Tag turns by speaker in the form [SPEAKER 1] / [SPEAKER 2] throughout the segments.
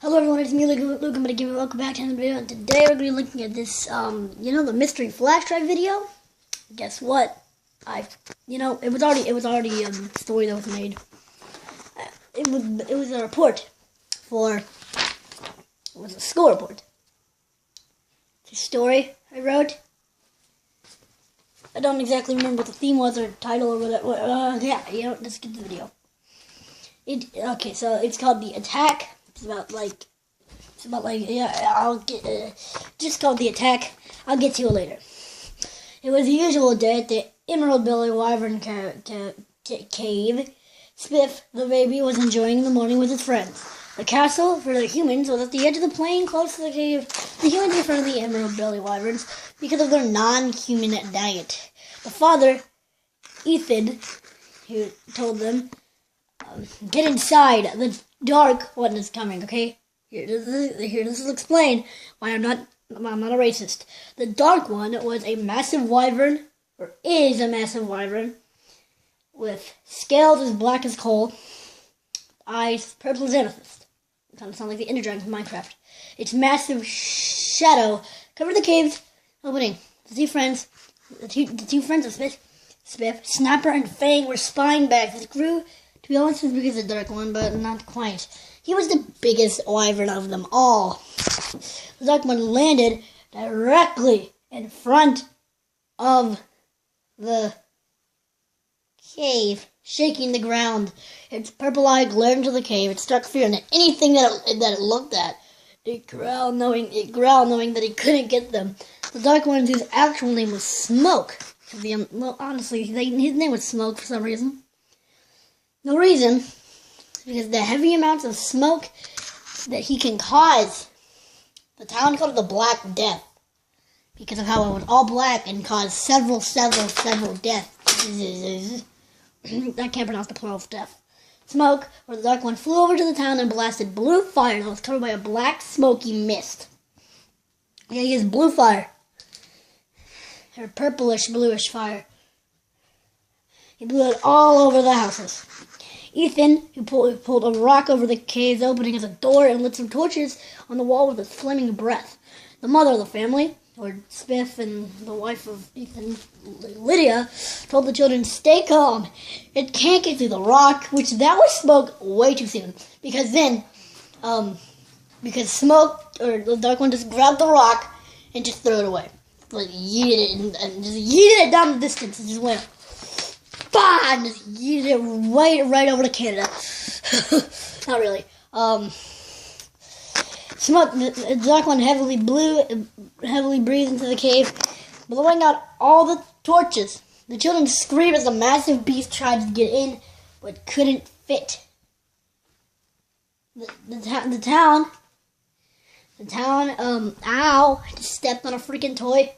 [SPEAKER 1] Hello everyone, it's me, Luke. I'm going to give you welcome back to another video. And today we're going to be looking at this, the mystery flash drive video. Guess what? It was already a story that was made. It was a report it was a school report. It's a story I wrote. I don't exactly remember what the theme was or title or whatever. Let's get to the video. So it's called The Attack. Just called The Attack. I'll get to it later. It was the usual day at the Emerald Belly Wyvern Cave. Spiff, the baby, was enjoying the morning with his friends. The castle for the humans was at the edge of the plain close to the cave. The humans in front of the Emerald Belly Wyverns because of their non-human diet. The father, Ethan, who told them, get inside. The dark one is coming, okay? This will explain why I'm not a racist. The dark one was a massive wyvern, or is a massive wyvern, with scales as black as coal, eyes purple as amethyst. It kind of sounds like the Ender Dragon from Minecraft. Its massive shadow covered the cave's opening. The two friends of Spiff, Snapper, and Fang were spying back. It grew to be honest, it was because of the dark one, but not quite. He was the biggest wyvern of them all. The dark one landed directly in front of the cave, shaking the ground. Its purple eye glared into the cave. It struck fear into anything that it looked at. It growled, knowing that he couldn't get them. The dark one, whose actual name was Smoke. His name was Smoke for some reason. No reason, because the heavy amounts of smoke that he can cause, the town called it the Black Death, because of how it was all black and caused several deaths. I can't pronounce the plural of death. Smoke, or the dark one, flew over to the town and blasted blue fire that was covered by a black smoky mist. Yeah, he used blue fire, or purplish bluish fire. He blew it all over the houses. Ethan, who pulled a rock over the cave's opening as a door and lit some torches on the wall with his flaming breath. The mother of the family, or Spiff, and the wife of Ethan, Lydia, told the children, stay calm. It can't get through the rock, which that was Smoke way too soon. Because Smoke, or the dark one, just grabbed the rock and just threw it away. Like, yeeted it, and just yeeted it down the distance and just went, bah! And just yeeted it right over to Canada. Not really. Smoke, the dark one heavily breathed into the cave, blowing out all the torches. The children screamed as the massive beast tried to get in, but couldn't fit. The town, ow, I just stepped on a freaking toy.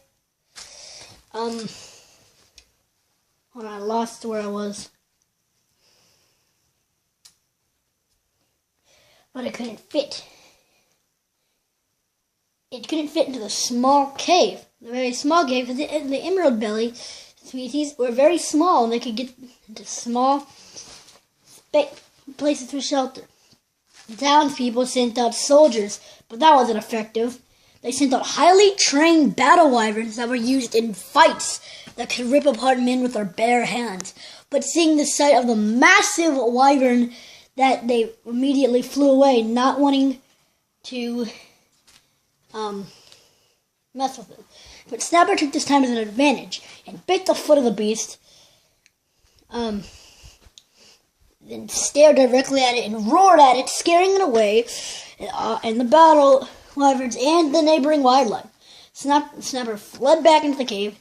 [SPEAKER 1] Hold on, I lost where I was. But it couldn't fit. It couldn't fit into the small cave. The very small cave, because the Emerald Belly species were very small, and they could get into small places for shelter. The townspeople sent out soldiers, but that wasn't effective. They sent out highly trained battle wyverns that were used in fights that could rip apart men with their bare hands. But seeing the sight of the massive wyvern, that they immediately flew away, not wanting to mess with it. But Snapper took this time as an advantage and bit the foot of the beast, then stared directly at it and roared at it, scaring it away, and the battle wyverns and the neighboring wildlife. Snapper fled back into the cave.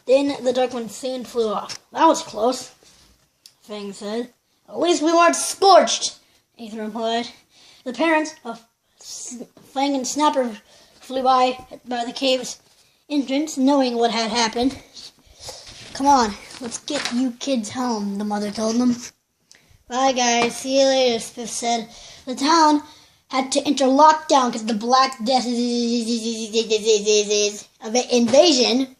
[SPEAKER 1] Then the dark one soon flew off. That was close, Fang said. At least we weren't scorched, Ethan replied. The parents of Fang and Snapper flew by the cave's entrance, knowing what had happened. Come on, let's get you kids home, the mother told them. Bye guys, see you later, Spiff said. The town had to enter lockdown because the Black Death invasion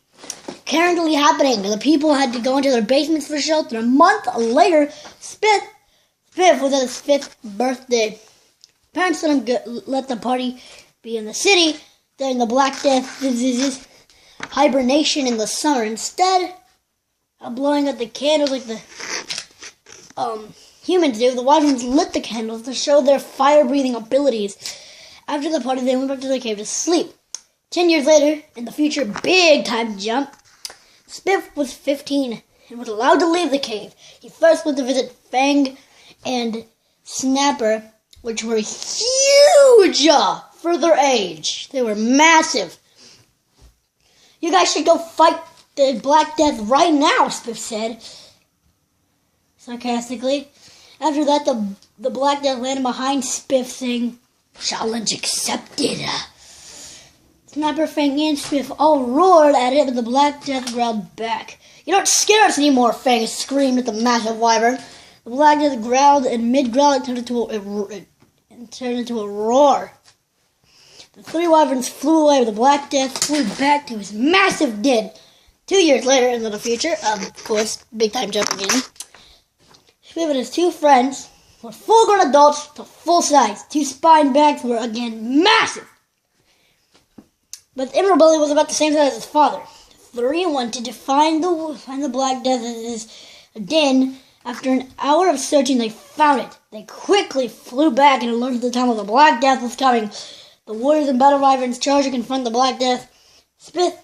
[SPEAKER 1] currently happening. The people had to go into their basements for shelter. A month later, Spiff was at his 5th birthday. Parents let the party be in the city during the Black Death hibernation in the summer. Instead of blowing out the candles like the humans do, the wyverns lit the candles to show their fire-breathing abilities. After the party, they went back to the cave to sleep. 10 years later, in the future, big time jump, Spiff was 15 and was allowed to leave the cave. He first went to visit Fang and Snapper, which were huge for their age. They were massive. You guys should go fight the Black Death right now, Spiff said, sarcastically. After that, the Black Death landed behind Spiff, saying, "Challenge accepted." Snapper, Fang, and Spiff all roared at it, but the Black Death growled back. "You don't scare us anymore," Fang screamed at the massive wyvern. The Black Death growled, and mid-growl it turned into a roar. The three wyverns flew away, but the Black Death flew back to his massive den. 2 years later, into the future, of course, big time jump again, Spiff and his two friends were full-grown adults to full size. Two spine bags were again massive. But the Emerald Belly was about the same size as his father. The three wanted to find the Black Death in his den. After an hour of searching, they found it. They quickly flew back and alerted the town that the Black Death was coming. The warriors and battle wyverns charged to confront the Black Death. Spiff,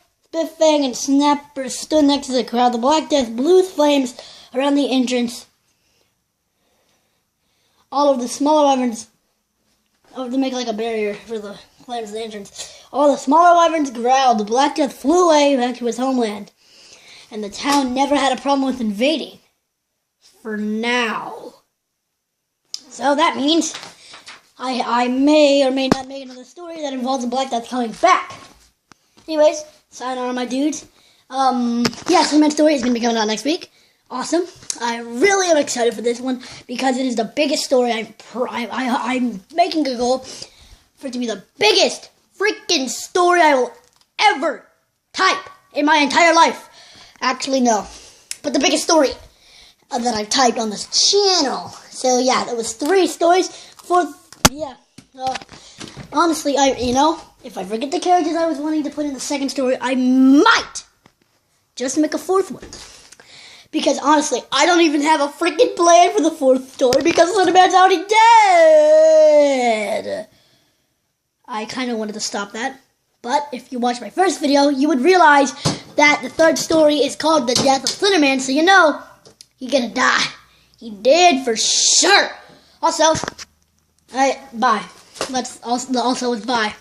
[SPEAKER 1] Fang, and Snapper stood next to the crowd. The Black Death blew its flames around the entrance. All of the smaller wyverns, to make like a barrier for the flames of the entrance. All the smaller wyverns growled. The Black Death flew away back to his homeland. And the town never had a problem with invading. For now. So that means I may or may not make another story that involves the Black Death coming back. Anyways, sayonara, my dudes. Slim's story is going to be coming out next week. Awesome. I really am excited for this one because it is the biggest story. I'm making a goal for it to be the biggest freaking story I will ever type in my entire life. Actually, no. But the biggest story that I've typed on this channel. So, yeah, there was 3 stories. Honestly, if I forget the characters I was wanting to put in the second story, I might just make a 4th one. Because, honestly, I don't even have a freaking plan for the 4th story because Slenderman's already dead. I kind of wanted to stop that. But if you watched my first video, you would realize that the 3rd story is called The Death of Slenderman, so you know he's gonna die. He did for sure. Also, bye. Also, it's bye.